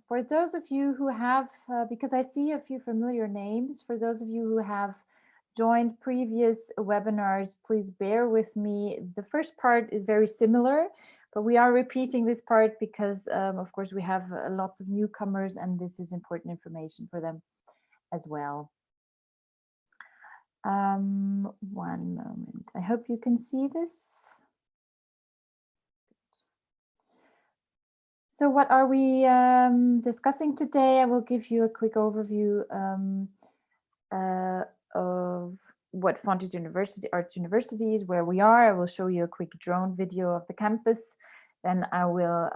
For those of you who have, because I see a few familiar names, for those of you who have joined previous webinars, please bear with me. The first part is very similar, but we are repeating this part because, of course, we have lots of newcomers and this is important information for them as well. One moment. I hope you can see this. So what are we discussing today? I will give you a quick overview of what Fontys University, Arts University is, where we are. I will show you a quick drone video of the campus. Then I will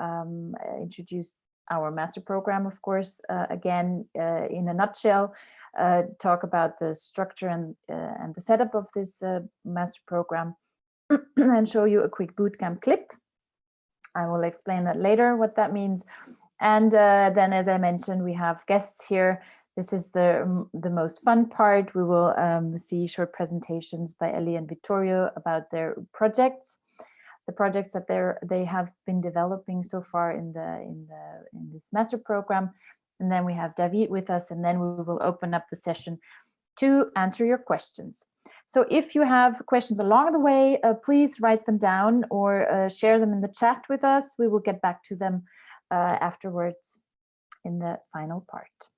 introduce our master program, of course, again, in a nutshell, talk about the structure and the setup of this master program and show you a quick bootcamp clip. I will explain that later, what that means. And then, as I mentioned, we have guests here. This is the most fun part. We will see short presentations by Ellie and Vittorio about their projects, the projects that they have been developing so far in this master program. And then we have David with us, and then we will open up the session to answer your questions. So if you have questions along the way, please write them down or share them in the chat with us. We will get back to them afterwards in the final part.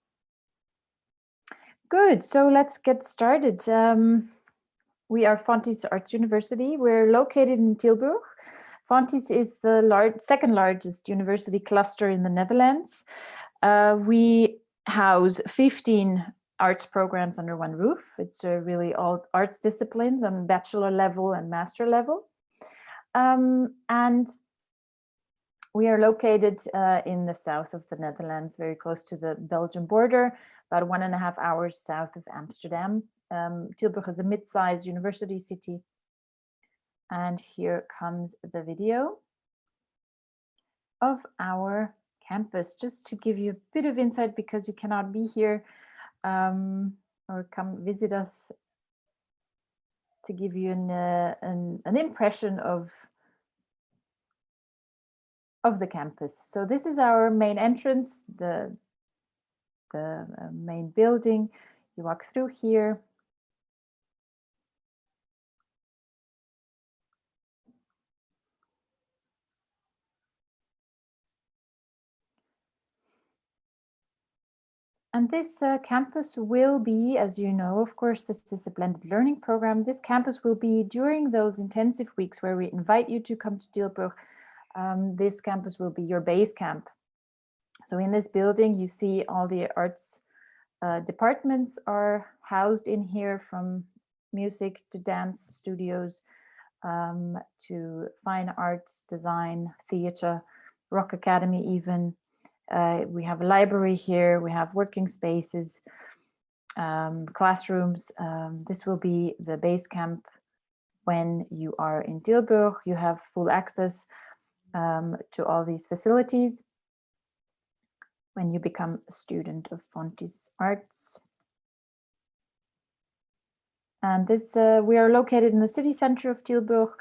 Good, so let's get started. We are Fontys Arts University. We're located in Tilburg. Fontys is the second largest university cluster in the Netherlands. We house 15 arts programs under one roof. It's really all arts disciplines on bachelor level and master level. And we are located in the south of the Netherlands, very close to the Belgian border, about 1.5 hours south of Amsterdam. Tilburg is a mid-sized university city. And here comes the video of our campus, just to give you a bit of insight, because you cannot be here or come visit us, to give you an impression of the campus. So this is our main entrance, the main building. You walk through here. And this campus will be, as you know, of course, this is a blended learning program. This campus will be during those intensive weeks where we invite you to come to Tilburg. This campus will be your base camp. So in this building, you see all the arts departments are housed in here, from music to dance studios, to fine arts, design, theater, rock academy even. We have a library here, we have working spaces, classrooms. This will be the base camp when you are in Tilburg. You have full access to all these facilities when you become a student of Fontys Arts. And this, we are located in the city center of Tilburg,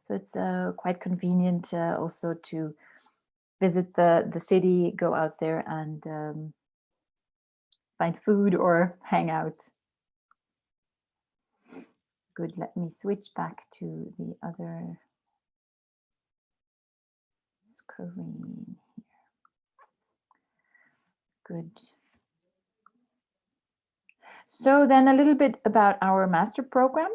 so it's quite convenient also to visit the city, go out there and find food or hang out. Good, let me switch back to the other screen here. Good. So then a little bit about our master program.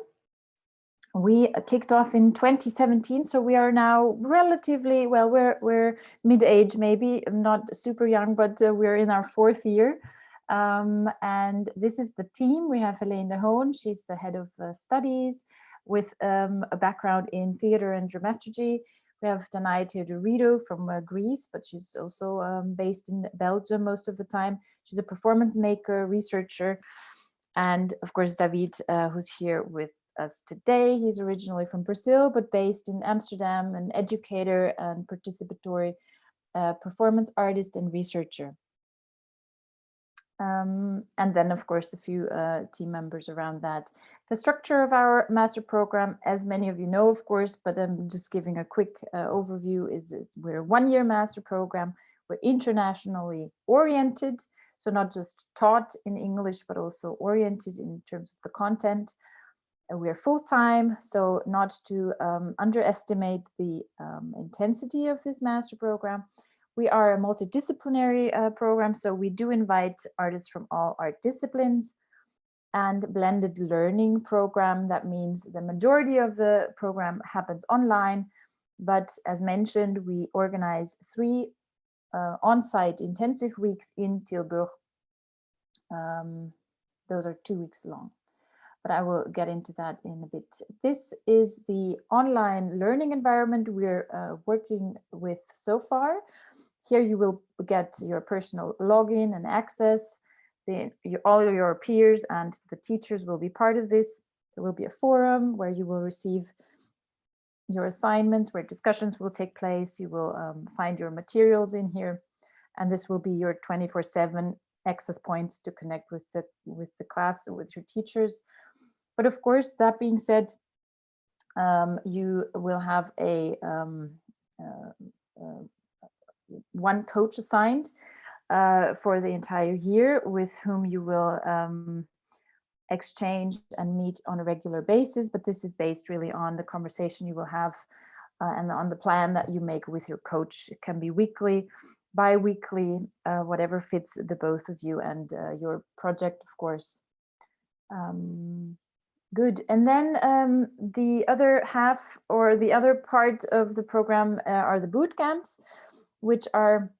We kicked off in 2017, so we are now relatively, well, we're mid-age, maybe not super young, but we're in our 4th year. And this is the team. We have Helene de Hoon, she's the head of studies with a background in theater and dramaturgy. We have Danae Theodoridou from Greece, but she's also based in Belgium most of the time. She's a performance maker, researcher. And of course, David, who's here with us today. He's originally from Brazil, but based in Amsterdam, an educator and participatory performance artist and researcher. And then, of course, a few team members around that. The structure of our master program, as many of you know, of course, but I'm just giving a quick overview, is we're a 1-year master program We're internationally oriented, so not just taught in English, but also oriented in terms of the content. We're full-time, so not to underestimate the intensity of this master program. We are a multidisciplinary program, so we do invite artists from all art disciplines, and blended learning program. That means the majority of the program happens online, but as mentioned, we organize 3 on-site intensive weeks in Tilburg. Those are 2 weeks long, but I will get into that in a bit. This is the online learning environment we're working with so far. Here you will get your personal login and access. All your peers and the teachers will be part of this. There will be a forum where you will receive your assignments, where discussions will take place. You will find your materials in here, and this will be your 24/7 access points to connect with the class, with your teachers. But of course, that being said, you will have a one coach assigned for the entire year, with whom you will exchange and meet on a regular basis. But this is based really on the conversation you will have and on the plan that you make with your coach. It can be weekly, bi-weekly, whatever fits the both of you and your project, of course. Good. And then the other half, or the other part of the program, are the boot camps, which are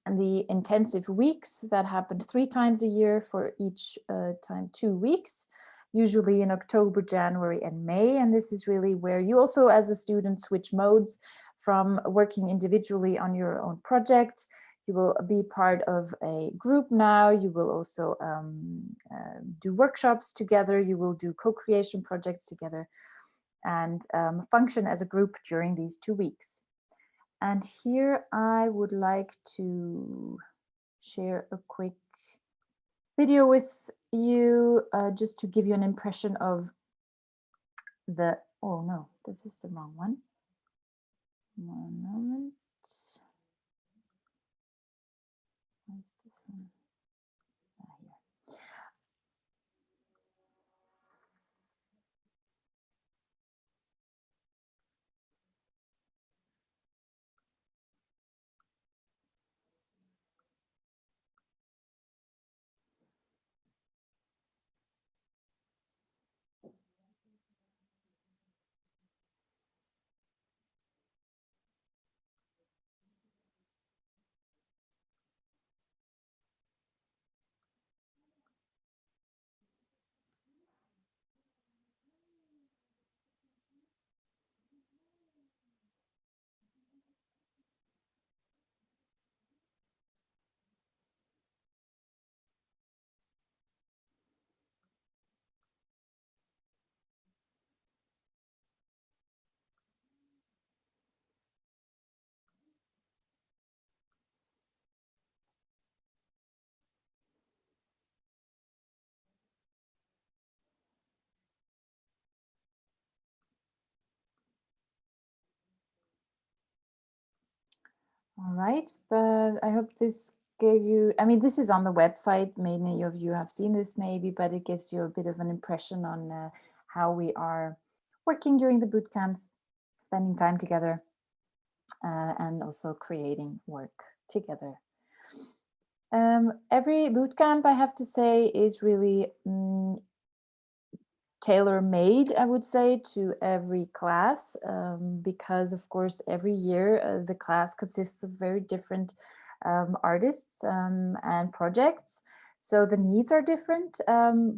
the intensive weeks that happen 3 times a year, for each time 2 weeks, usually in October, January, and May. And this is really where you also, as a student, switch modes from working individually on your own project. You will be part of a group now. You will also do workshops together. You will do co-creation projects together, and function as a group during these 2 weeks. And here I would like to share a quick video with you, just to give you an impression of the, oh no, this is the wrong one. One moment. Where's this one? Here. All right, but I hope this gave you, I mean, this is on the website. Many of you have seen this maybe, but it gives you a bit of an impression on how we are working during the boot camps, spending time together, and also creating work together. Every boot camp, I have to say, is really tailor-made, I would say, to every class, because of course every year the class consists of very different artists and projects, so the needs are different,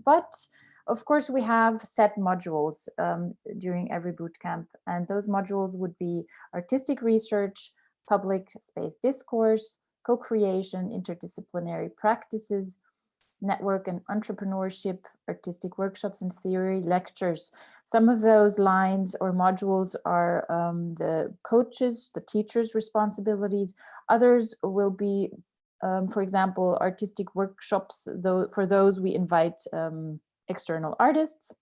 but of course we have set modules during every boot camp, and those modules would be artistic research, public space discourse, co-creation, interdisciplinary practices, network and entrepreneurship, artistic workshops and theory, lectures. Some of those lines or modules are the coaches, the teachers' responsibilities. Others will be, for example, artistic workshops. Though for those we invite external artists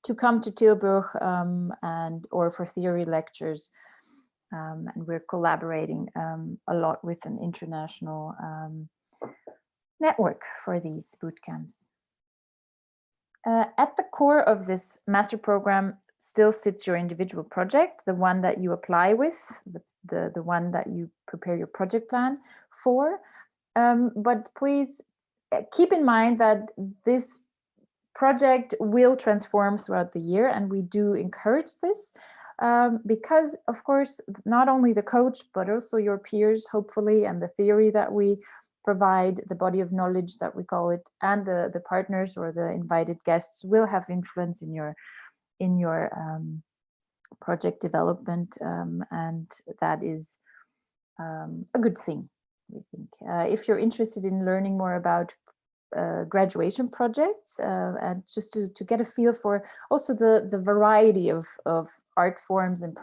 to come to Tilburg, and or for theory lectures. And we're collaborating a lot with an international network for these boot camps. At the core of this master program still sits your individual project, the one that you apply with, the one that you prepare your project plan for. But please keep in mind that this project will transform throughout the year, and we do encourage this because, of course, not only the coach, but also your peers, hopefully, and the theory that we provide, the body of knowledge that we call it, and the partners or the invited guests will have influence in your project development, and that is a good thing, we think. If you're interested in learning more about graduation projects and just to get a feel for also the variety of art forms and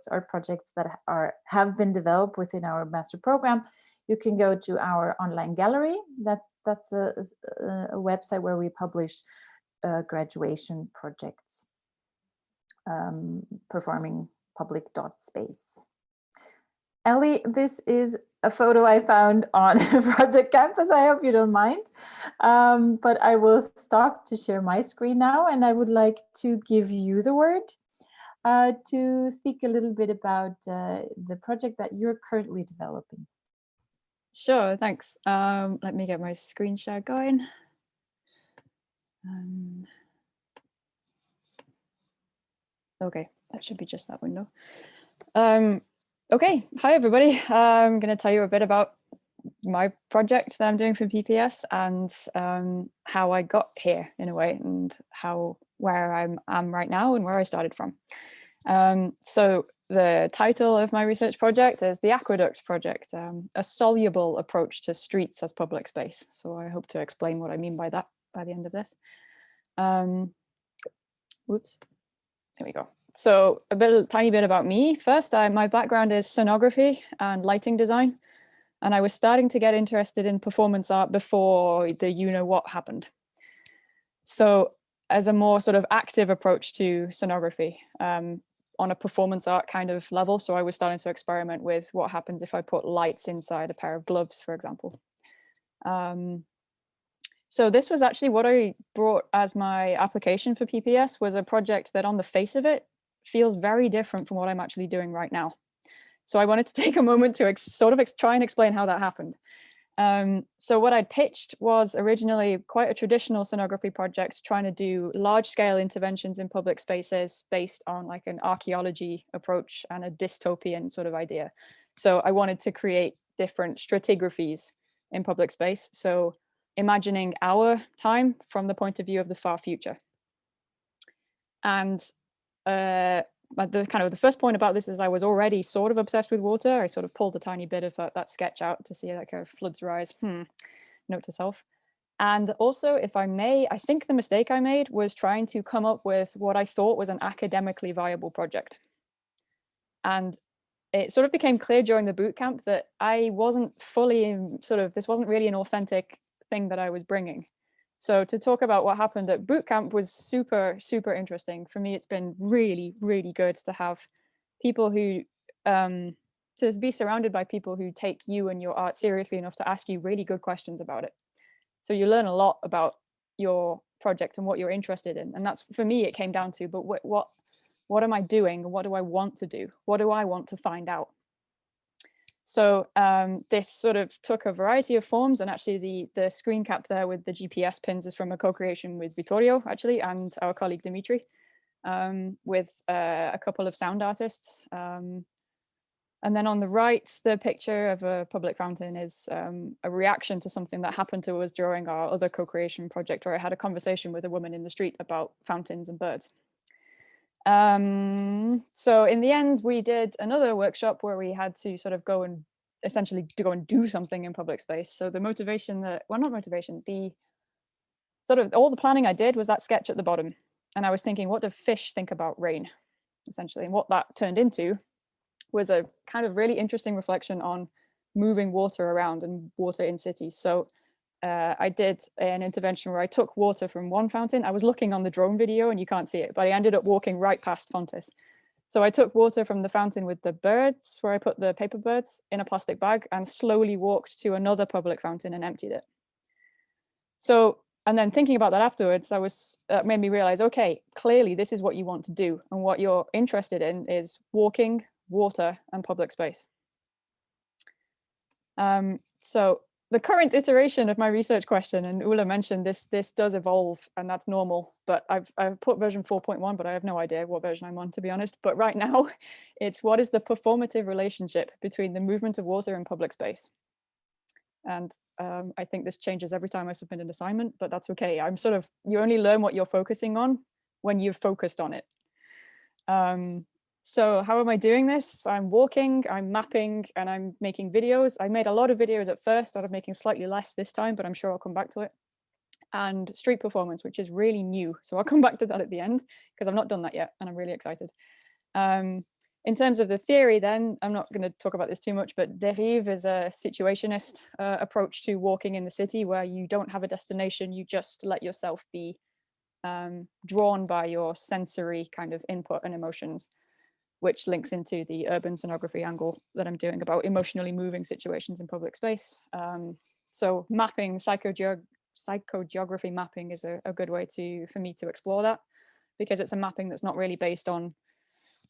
art projects that have been developed within our master program, you can go to our online gallery. That's a website where we publish graduation projects, performing public .space. Ellie, this is a photo I found on Project Campus. I hope you don't mind, but I will stop to share my screen now, and I would like to give you the word to speak a little bit about the project that you're currently developing. Sure, thanks. Let me get my screen share going. Okay, that should be just that window. Okay, hi everybody. I'm going to tell you a bit about my project that I'm doing for PPS and how I got here in a way, and where I am right now and where I started from. So the title of my research project is the Aqueduct Project, a soluble approach to streets as public space. So I hope to explain what I mean by that by the end of this. Whoops, there we go. So tiny bit about me. First, my background is scenography and lighting design. And I was starting to get interested in performance art before the you-know-what happened. So as a more sort of active approach to scenography, on a performance art kind of level. So I was starting to experiment with what happens if I put lights inside a pair of gloves, for example. So this was actually what I brought as my application for PPS, was a project that on the face of it feels very different from what I'm actually doing right now. So I wanted to take a moment to try and explain how that happened. So what I'd pitched was originally quite a traditional scenography project, trying to do large scale interventions in public spaces based on like an archaeology approach and a dystopian sort of idea. So I wanted to create different stratigraphies in public space. So imagining our time from the point of view of the far future. And the first point about this is I was already sort of obsessed with water. I sort of pulled a tiny bit of that sketch out to see like floods rise. Note to self. And also, if I may, I think the mistake I made was trying to come up with what I thought was an academically viable project. And it sort of became clear during the bootcamp that I wasn't fully this wasn't really an authentic thing that I was bringing. So to talk about what happened at bootcamp was super, super interesting. For me, it's been really, really good to have people who, to be surrounded by people who take you and your art seriously enough to ask you really good questions about it. So you learn a lot about your project and what you're interested in. And that's, for me, it came down to, but what am I doing? What do I want to do? What do I want to find out? So this sort of took a variety of forms, and actually the screen cap there with the GPS pins is from a co-creation with Vittorio, actually, and our colleague Dimitri, with a couple of sound artists. And then on the right, the picture of a public fountain is a reaction to something that happened to us during our other co-creation project, where I had a conversation with a woman in the street about fountains and birds. So in the end, we did another workshop where we had to sort of go and essentially do something in public space. So the motivation the sort of all the planning I did was that sketch at the bottom. And I was thinking, what do fish think about rain, essentially? And what that turned into was a kind of really interesting reflection on moving water around and water in cities. So I did an intervention where I took water from one fountain. I was looking on the drone video and you can't see it, but I ended up walking right past Fontys. So I took water from the fountain with the birds, where I put the paper birds, in a plastic bag, and slowly walked to another public fountain and emptied it. So, and then thinking about that afterwards, made me realize, okay, clearly this is what you want to do, and what you're interested in is walking, water, and public space. So the current iteration of my research question, and Ulla mentioned this does evolve, and that's normal, but I've put version 4.1, but I have no idea what version I'm on, to be honest. But right now, it's what is the performative relationship between the movement of water and public space? And I think this changes every time I submit an assignment, but that's okay. You only learn what you're focusing on when you've focused on it. So how am I doing this? I'm walking, I'm mapping, and I'm making videos. I made a lot of videos at first, started making slightly less this time, but I'm sure I'll come back to it. And street performance, which is really new. So I'll come back to that at the end, because I've not done that yet, and I'm really excited. In terms of the theory then, I'm not going to talk about this too much, but dérive is a situationist approach to walking in the city, where you don't have a destination, you just let yourself be drawn by your sensory kind of input and emotions, which links into the urban sonography angle that I'm doing about emotionally moving situations in public space. So mapping, psychogeography mapping is a good way for me to explore that, because it's a mapping that's not really based on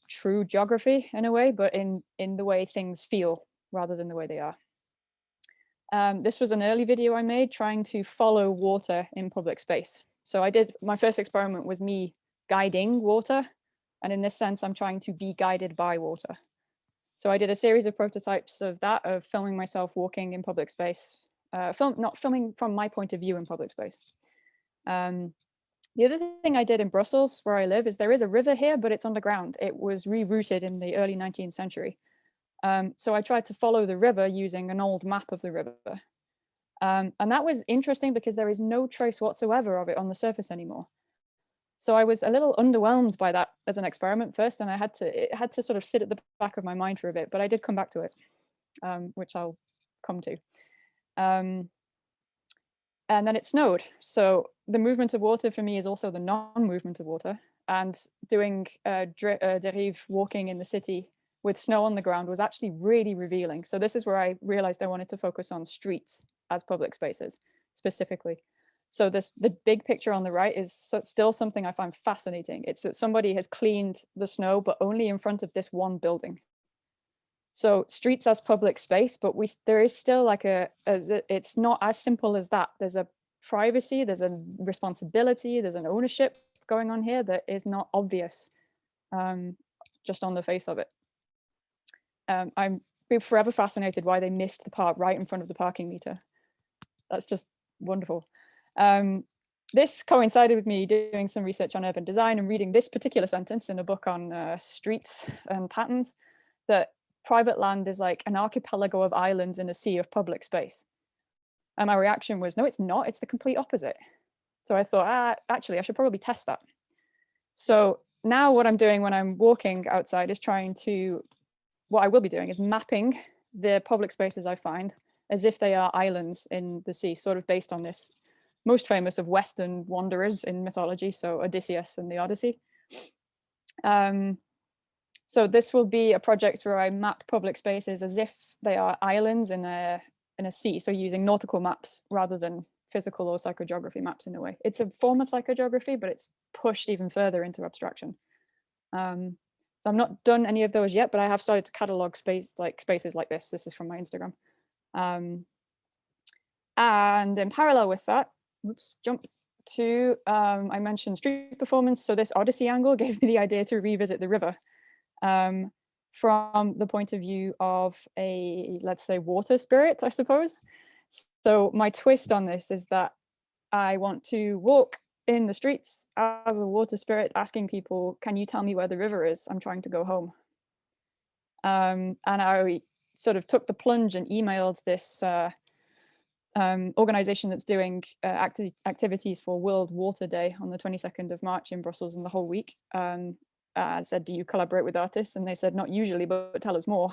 true geography in a way, but in the way things feel rather than the way they are. This was an early video I made trying to follow water in public space. So my first experiment was me guiding water. And in this sense, I'm trying to be guided by water. So I did a series of prototypes of that, of filming myself walking in public space, not filming from my point of view in public space. The other thing I did in Brussels, where I live, is there is a river here, but it's underground. It was rerouted in the early 19th century. So I tried to follow the river using an old map of the river. And that was interesting because there is no trace whatsoever of it on the surface anymore. So I was a little underwhelmed by that as an experiment first, and it had to sort of sit at the back of my mind for a bit, but I did come back to it, which I'll come to. And then it snowed. So the movement of water for me is also the non-movement of water, and doing dérive walking in the city with snow on the ground was actually really revealing. So this is where I realized I wanted to focus on streets as public spaces specifically. So the big picture on the right is still something I find fascinating. It's that somebody has cleaned the snow, but only in front of this one building. So streets as public space, but there is still like it's not as simple as that. There's a privacy, there's a responsibility, there's an ownership going on here that is not obvious just on the face of it. I'm forever fascinated why they missed the part right in front of the parking meter. That's just wonderful. This coincided with me doing some research on urban design and reading this particular sentence in a book on streets and patterns, that private land is like an archipelago of islands in a sea of public space. And my reaction was, no, it's not, it's the complete opposite. So I thought, actually, I should probably test that. So now what I'm doing when I'm walking outside is what I will be doing is mapping the public spaces I find as if they are islands in the sea, sort of based on this most famous of Western wanderers in mythology, so Odysseus and the Odyssey. So this will be a project where I map public spaces as if they are islands in a sea, so using nautical maps rather than physical or psychogeography maps in a way. It's a form of psychogeography, but it's pushed even further into abstraction. So I've not done any of those yet, but I have started to catalog spaces like this. This is from my Instagram. And in parallel with that, jump to, I mentioned street performance. So this Odyssey angle gave me the idea to revisit the river from the point of view of a, let's say, water spirit, I suppose. So my twist on this is that I want to walk in the streets as a water spirit, asking people, can you tell me where the river is? I'm trying to go home. And I sort of took the plunge and emailed this organization that's doing activities for World Water Day on the 22nd of March in Brussels and the whole week. I said, do you collaborate with artists? And they said, not usually, but tell us more.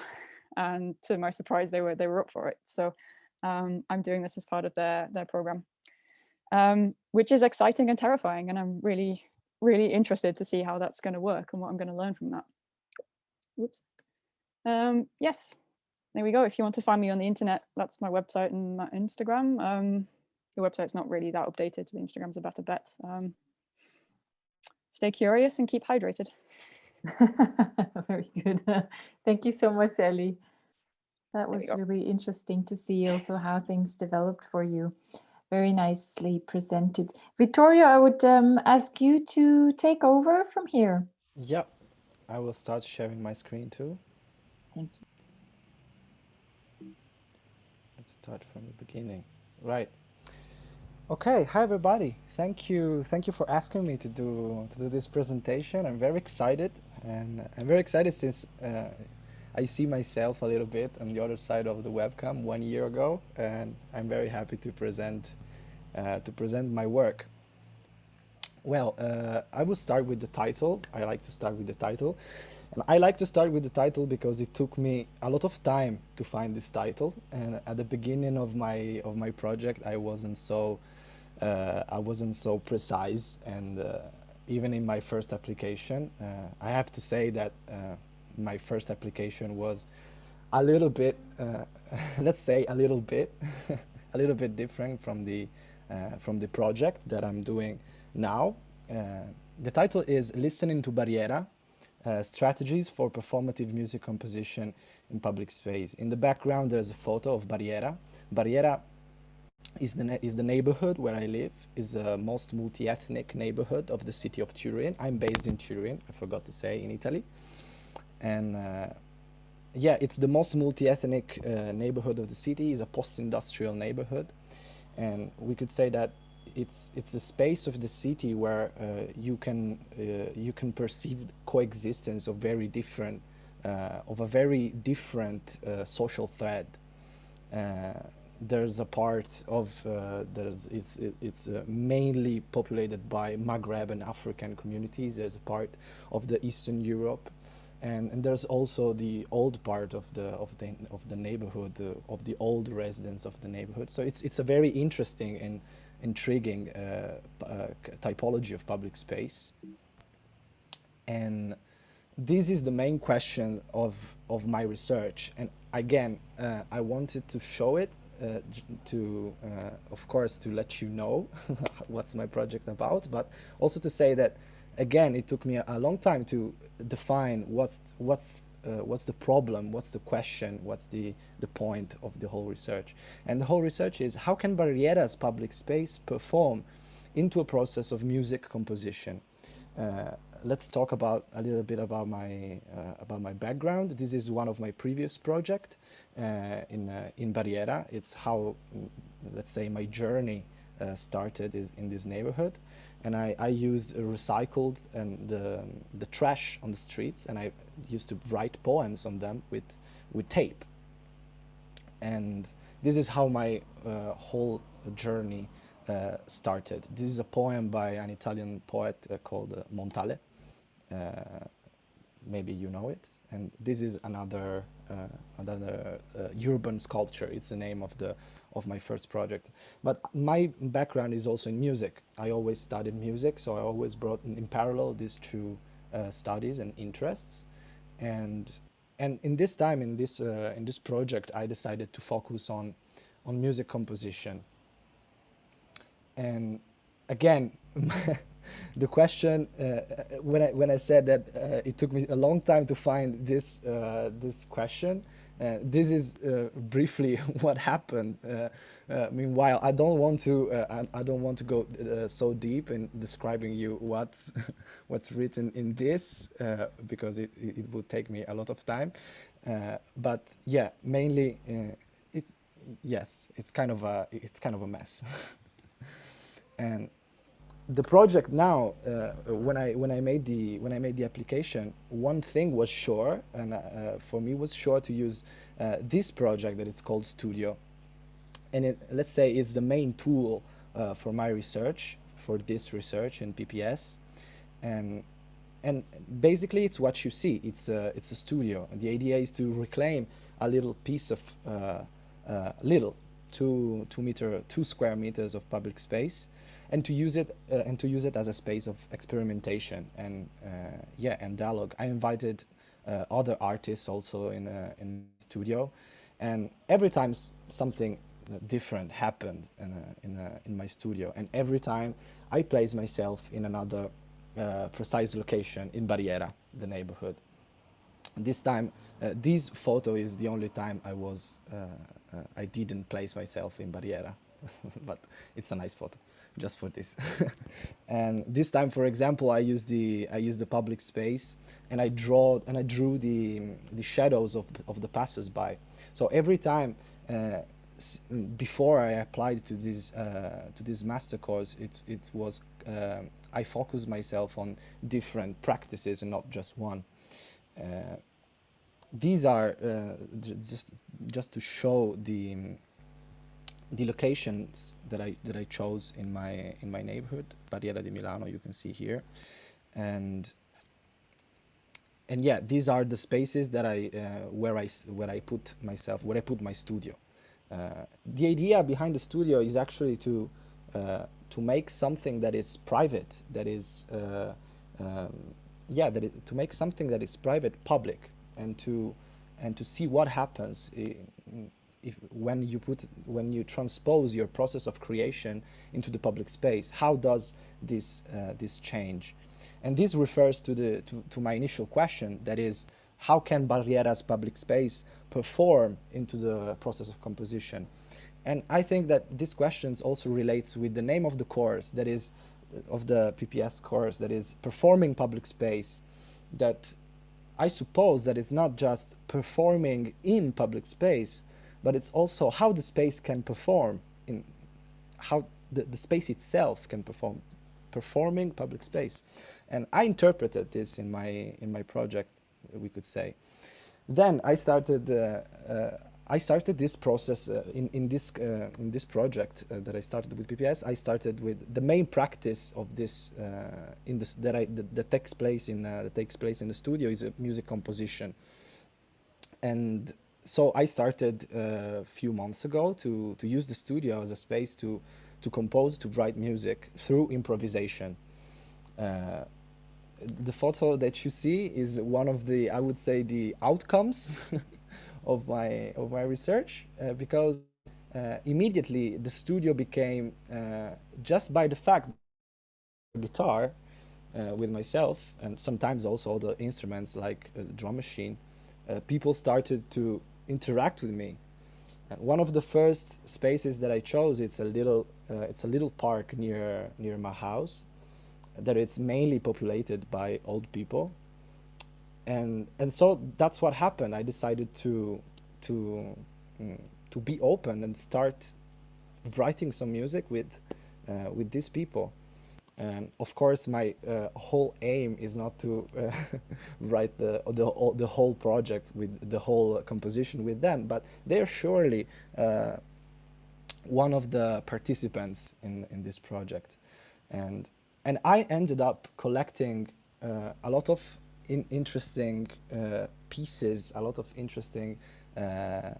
And to my surprise, they were up for it. So I'm doing this as part of their program, which is exciting and terrifying. And I'm really, really interested to see how that's going to work and what I'm going to learn from that. Whoops. Yes, there we go. If you want to find me on the internet, that's my website and my Instagram. The website's not really that updated. The Instagram's a better bet. Stay curious and keep hydrated. Very good. Thank you so much, Ellie. That There we was go. really interesting to see also how things developed for you. Very nicely presented. Vittorio, I would ask you to take over from here. Yep, I will start sharing my screen too. Thank you. Let's start from the beginning. Right. Okay, hi everybody. Thank you for asking me to do this presentation. I'm very excited, and I'm very excited since I see myself a little bit on the other side of the webcam 1 year ago, and I'm very happy to present my work. Well, I will start with the title. I like to start with the title. And I like to start with the title because it took me a lot of time to find this title. And at the beginning of my project, I wasn't so precise. And even in my first application, I have to say that my first application was a little bit, let's say a little bit, a little bit different from the project that I'm doing now. The title is Listening to Barriera, Strategies for Performative Music Composition in Public Space. In the background there's a photo of Barriera. Barriera is the neighborhood where I live, is the most multi-ethnic neighborhood of the city of Turin. I'm based in Turin, I forgot to say, in Italy. And yeah, it's the most multi-ethnic neighborhood of the city. It's a post-industrial neighborhood, and we could say that it's a space of the city where you can perceive coexistence of very different of a very different social thread. There's a part of it's mainly populated by Maghreb and African communities. There's a part of the Eastern Europe, and there's also the old part of the neighborhood, of the old residents of the neighborhood. So it's a very interesting and intriguing typology of public space. And this is the main question of my research. And again, I wanted to show it of course, to let you know what's my project about, but also to say that, again, it took me a long time to define what's the problem, what's the question, what's the point of the whole research. And the whole research is, how can Barriera's public space perform into a process of music composition? Let's talk about a little bit about my background. This is one of my previous projects in Barriera. It's how, let's say, my journey started in this neighborhood. And I used recycled and the trash on the streets, and I used to write poems on them with tape. And this is how my whole journey started. This is a poem by an Italian poet called Montale. Maybe you know it. And this is another urban sculpture. It's the name of my first project. But my background is also in music. I always studied music, so I always brought in parallel these two studies and interests. And in this time, in this project, I decided to focus on music composition. And again, the question, when I said that it took me a long time to find this question, this is briefly what happened. Meanwhile, I don't want to go so deep in describing you what's written in this because it would take me a lot of time. But yeah, mainly yes, it's kind of a mess. And the project now, when I made the application, one thing was sure, and for me was sure to use this project that is called Studio, and let's say it's the main tool for my research, for this research in PPS, and basically it's what you see. It's a studio, and the idea is to reclaim a little piece of little 2 square meters of public space, and to use it as a space of experimentation and yeah, and dialogue. I invited other artists also in my studio, and every time something different happened in my studio, and every time I place myself in another precise location in Barriera, the neighborhood. This time, this photo is the only time I didn't place myself in Barriera, but it's a nice photo, just for this. And this time, for example, I used the public space, and I drew the shadows of the passers-by. So every time, before I applied to this master course, it was I focused myself on different practices and not just one. These are just to show the locations that I chose in my neighborhood, Barriera di Milano. You can see here, and yeah, these are the spaces that where I put myself, where I put my studio. The idea behind the studio is actually to make something that is private, that is to make something that is private public, and to see what happens when you transpose your process of creation into the public space. How does this change? And this refers to my initial question, that is, how can Barriera's public space perform into the process of composition? And I think that this question also relates with the name of the course, that is, of the PPS course, that is performing public space. That I suppose that it's not just performing in public space, but it's also how the space can perform, in how the space itself can perform, performing public space. And I interpreted this in my project, we could say. Then I started this process in this project that I started with PPS. I started with the main practice of this that takes place in the studio is music composition. And so I started a few months ago to use the studio as a space to compose, to write music through improvisation. The photo that you see is one of the, I would say, the outcomes of my research, because immediately the studio became, just by the fact guitar with myself, and sometimes also other instruments like a drum machine, people started to interact with me. And one of the first spaces that I chose, it's a little park near my house, that it's mainly populated by old people. And so that's what happened. I decided to be open and start writing some music with these people. And of course, my whole aim is not to write the whole project with the whole composition with them, but they're surely one of the participants in this project. And I ended up collecting a lot of interesting pieces, a lot of interesting, I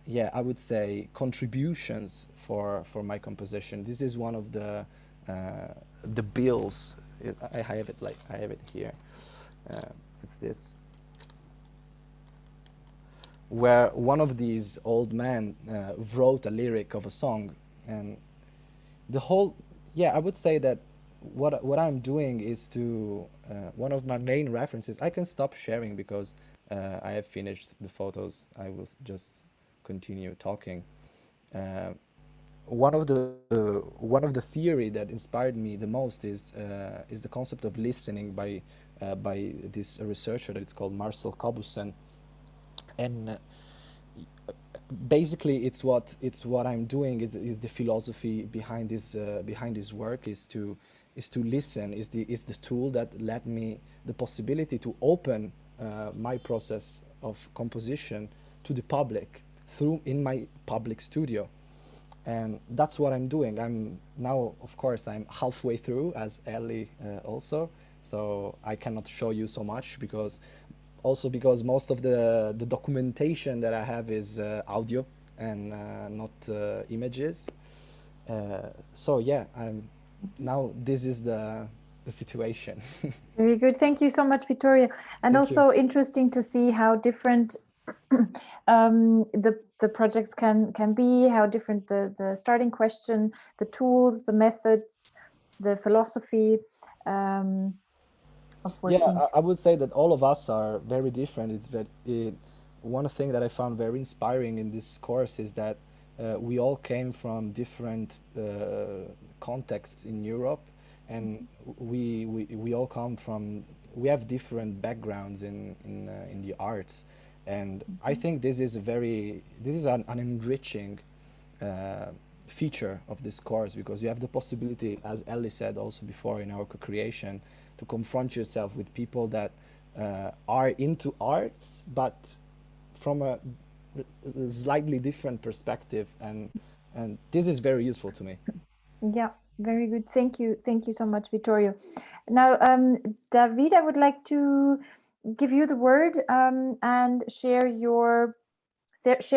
would say, contributions for my composition. This is one of the bills. I have it here. It's this, where one of these old men wrote a lyric of a song, and the whole, I would say that what I'm doing is to one of my main references. I can stop sharing because I have finished the photos. I will just continue talking. One of the theory that inspired me the most is the concept of listening by this researcher that it's called Marcel Cobusen. And basically it's what I'm doing is the philosophy behind this work is to listen, is the tool that led me the possibility to open my process of composition to the public in my public studio. And that's what I'm doing. I'm now, of course, I'm halfway through, as Ellie also, so I cannot show you so much, because most of the documentation that I have is audio and not images. So yeah, I'm now, this is the the situation. Very good. Thank you so much, Vittorio. And Thank also interesting to see how different the projects can be, how different the starting question, the tools, the methods, the philosophy of working. Yeah, I would say that all of us are very different. It's that one thing that I found very inspiring in this course is that we all came from different contexts in Europe, and we all come from, we have different backgrounds in the arts, and I think this is an enriching uh, feature of this course, because you have the possibility, as Ellie said also before in our co-creation, to confront yourself with people that are into arts, but from a slightly different perspective, and this is very useful to me. Yeah, very good. Thank you. Thank you so much, Vittorio. Now, David, I would like to give you the word and share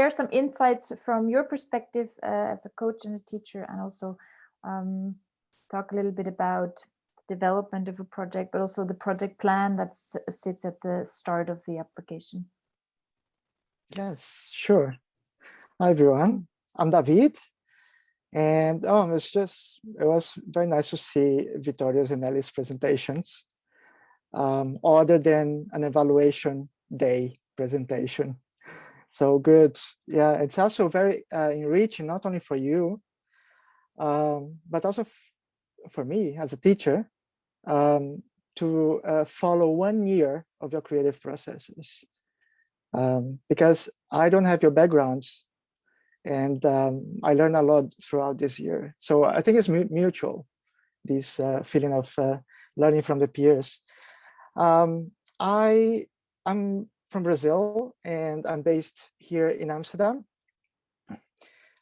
some insights from your perspective as a coach and a teacher, and also talk a little bit about development of a project, but also the project plan that sits at the start of the application. Yes, sure. Hi, everyone. I'm David. And it was very nice to see Vittorio's and Ellie's presentations, other than an evaluation day presentation. So good. Yeah, it's also very enriching, not only for you, but also for me as a teacher, to follow 1 year of your creative processes. Because I don't have your backgrounds, and I learned a lot throughout this year. So I think it's mutual, this feeling of learning from the peers. I'm from Brazil, and I'm based here in Amsterdam.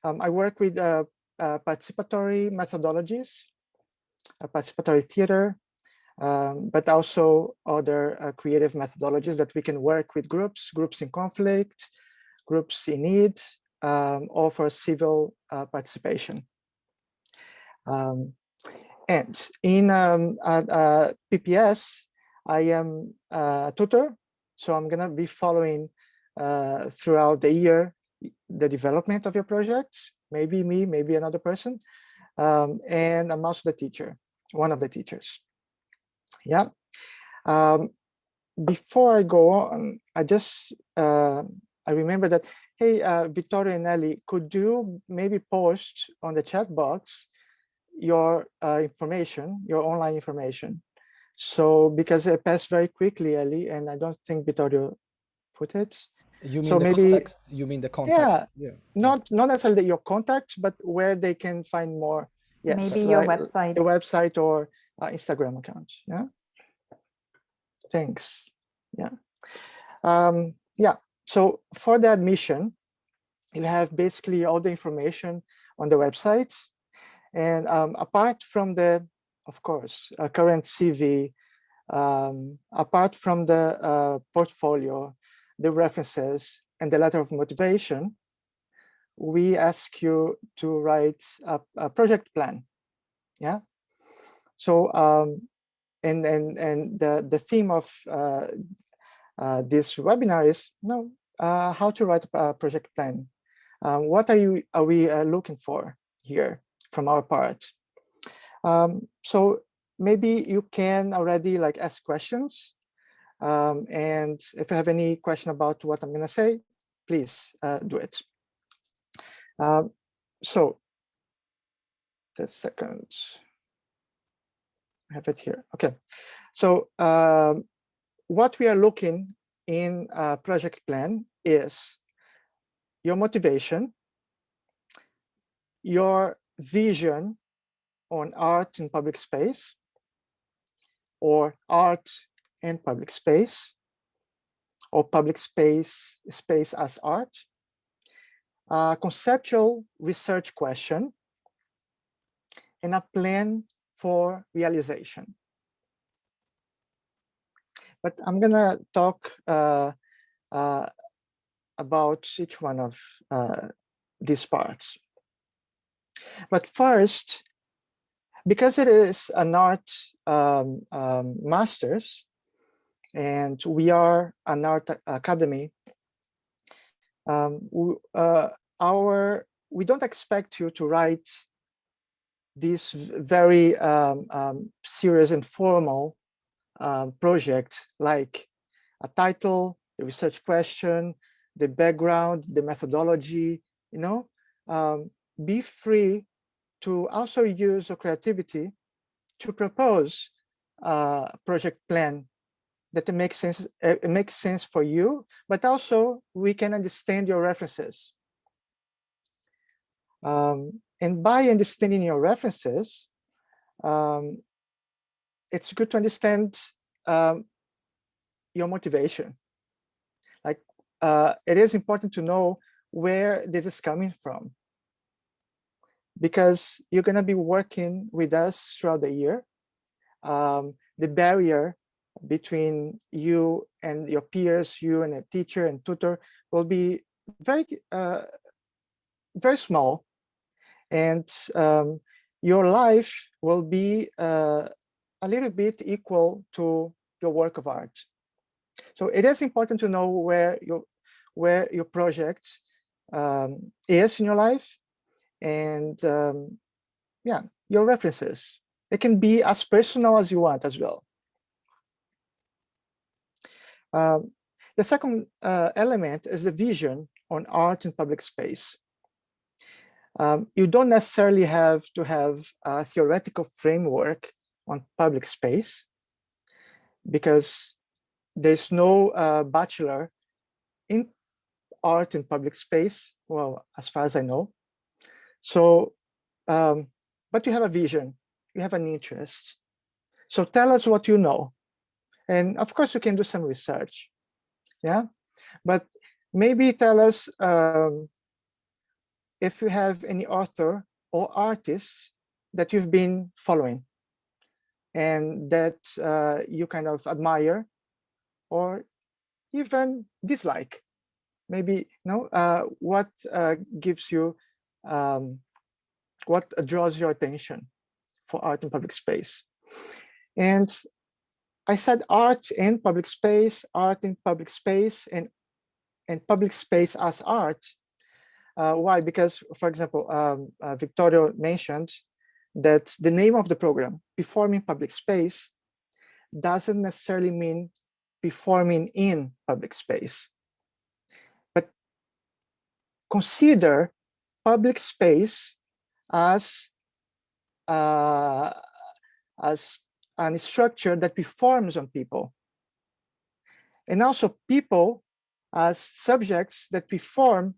I work with participatory methodologies, participatory theater, but also other creative methodologies that we can work with groups in conflict, groups in need, or for civil participation. And in PPS, I am a tutor, so I'm gonna be following throughout the year the development of your project, maybe me, maybe another person, and I'm also the teacher, one of the teachers. Yeah. Before I go on, I remember that, hey, Vittorio and Ellie, could you maybe post on the chat box your information, your online information? So because it passed very quickly, Ellie, and I don't think Vittorio put it. You mean so the maybe contact? You mean the contact? Yeah, not necessarily your contact, but where they can find more. Yes, maybe your website. The website or Instagram account. Yeah. Thanks. Yeah. Yeah. So for the admission, you have basically all the information on the website. And apart from the, of course, current CV, apart from the portfolio, the references, and the letter of motivation, we ask you to write a project plan. Yeah. So and the theme of this webinar is how to write a project plan. What are we looking for here from our part? So maybe you can already ask questions, and if you have any question about what I'm gonna say, please do it. So just a second. I have it here. Okay. So what we are looking in a project plan is your motivation, your vision on art in public space, or art and public space, or public space as art, a conceptual research question, and a plan for realization. But I'm gonna talk about each one of these parts. But first, because it is an art master's, and we are an art academy, we don't expect you to write this very serious and formal project, like a title, the research question, the background, the methodology, you know. Be free to also use your creativity to propose a project plan that it makes sense for you, but also we can understand your references. And by understanding your references, it's good to understand your motivation. Like, it is important to know where this is coming from, because you're going to be working with us throughout the year. The barrier between you and your peers, you and a teacher and tutor, will be very, very small. And your life will be a little bit equal to your work of art. So it is important to know where your project is in your life, and yeah, your references. It can be as personal as you want as well. The second element is the vision on art in public space. You don't necessarily have to have a theoretical framework on public space, because there's no bachelor in art in public space, well, as far as I know. So, but you have a vision, you have an interest. So tell us what you know. And of course, you can do some research, yeah? But maybe tell us if you have any author or artist that you've been following and that you kind of admire or even dislike. Maybe, what gives you, what draws your attention for art in public space. And I said art in public space, and public space as art. Why? Because, for example, Victoria mentioned that the name of the program, Performing Public Space, doesn't necessarily mean performing in public space. But consider public space as a structure that performs on people, and also people as subjects that perform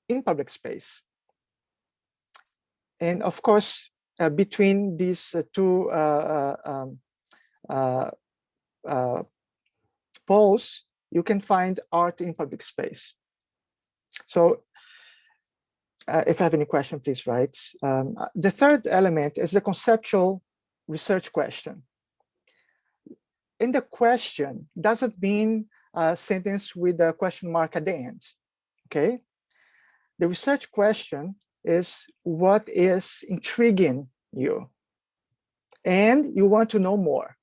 in public space. And of course, between these two poles, you can find art in public space. So if you have any question, please write. The third element is the conceptual research question. In the question doesn't mean a sentence with a question mark at the end, okay? The research question is what is intriguing you, and you want to know more.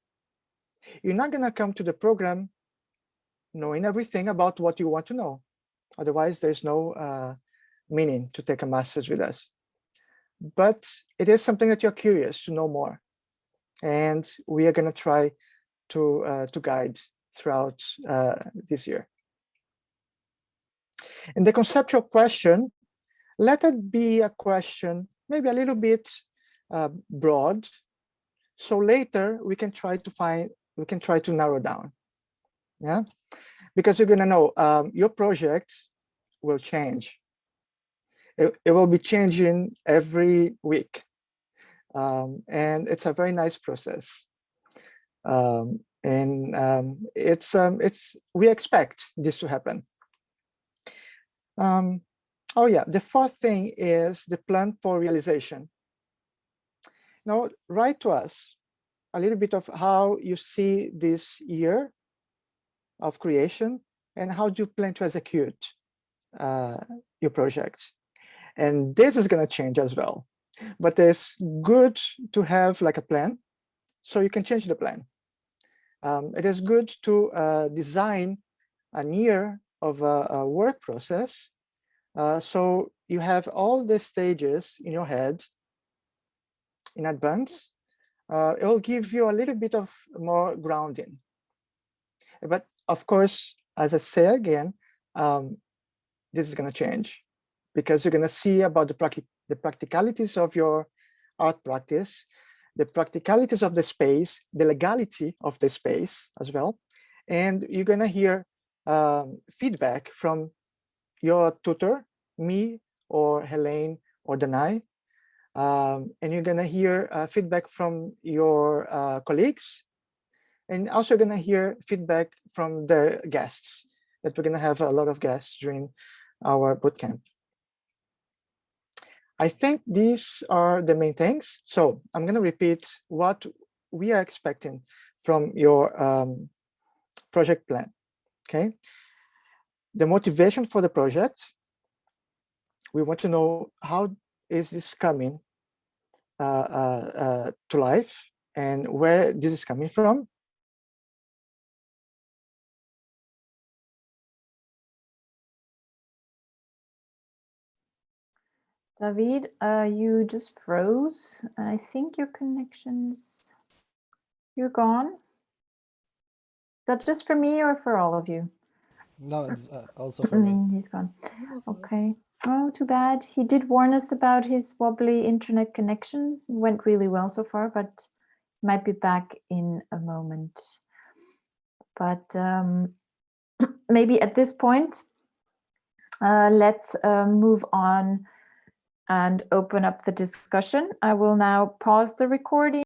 You're not gonna come to the program knowing everything about what you want to know. Otherwise, there's no meaning to take a master's with us. But it is something that you're curious to know more. And we are gonna try to guide throughout this year. And the conceptual question, let it be a question maybe a little bit broad, so later we can try to narrow down, yeah? Because you're gonna know your project will change. It will be changing every week, and it's a very nice process. We expect this to happen. Oh yeah, the fourth thing is the plan for realization. Now, write to us a little bit of how you see this year of creation and how do you plan to execute your project. And this is going to change as well. but it's good to have like a plan, so you can change the plan. It is good to design an year of a work process, so you have all the stages in your head in advance. It will give you a little bit of more grounding. But of course, as I say again, this is going to change, because you're going to see about the practicalities of your art practice, the practicalities of the space, the legality of the space as well. And you're going to hear feedback from your tutor, me or Helene or Danai. And you're going to hear feedback from your colleagues. And also going to hear feedback from the guests, that we're going to have a lot of guests during our bootcamp. I think these are the main things. So I'm going to repeat what we are expecting from your project plan. Okay. The motivation for the project. We want to know how is this coming to life and where this is coming from. David, you just froze. I think your connection's, you're gone. Is that just for me or for all of you? No, it's also for me. He's gone. Okay. Oh, too bad. He did warn us about his wobbly internet connection. It went really well so far, but might be back in a moment. But maybe at this point, let's move on and open up the discussion. I will now pause the recording.